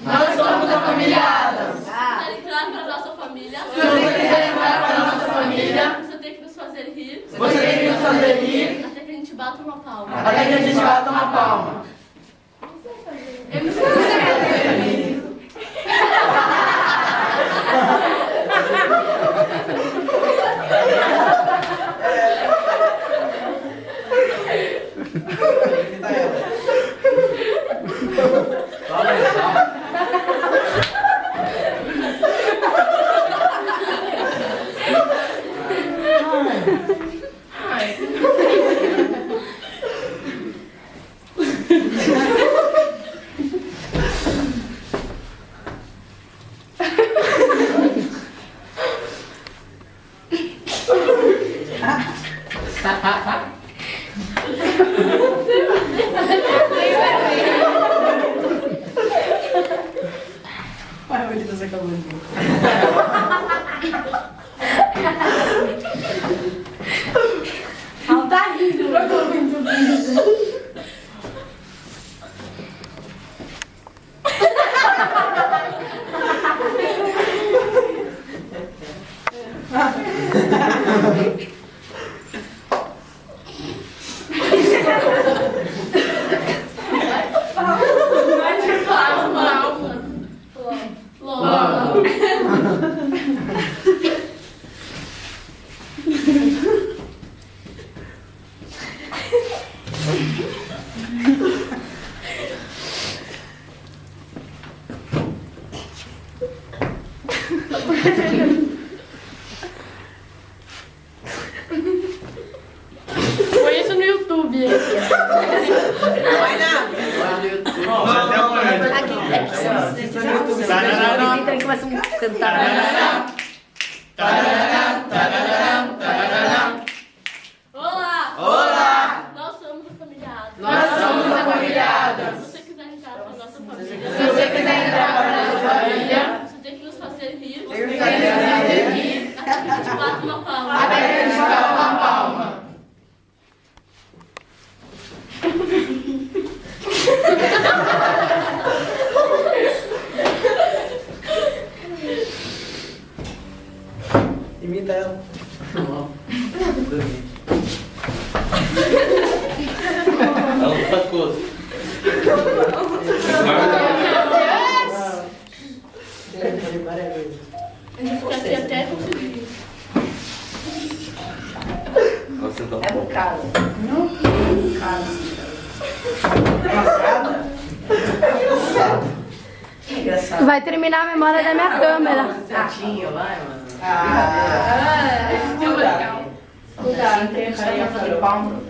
Nós somos a família Adams. Se você entrar para a nossa família, Se você quiser entrar para a nossa família, você tem que nos fazer rir. você tem que nos fazer rir Até que a gente bata uma palma. até que a gente bata uma palma. Eu não sei fazer isso. Ela tá rindo. Põe isso no YouTube. Então que começam a cantar. Olá! Olá! Nós somos a família Adams. Nós somos a família Adams. Se você quiser entrar para a nossa Se família, você quiser entrar para a nossa família, você tem que nos fazer rir. você tem que nos fazer rir Até que a gente bata uma palma. até que a gente bata uma palma. Imita ela. Ela sacou. A gente fica aqui até conseguir. Você tá É bocado. Engraçado. Vai terminar a memória da minha câmera. Certinho, vai, mano. Esse é legal. Cuidado, tem a carinha de palma.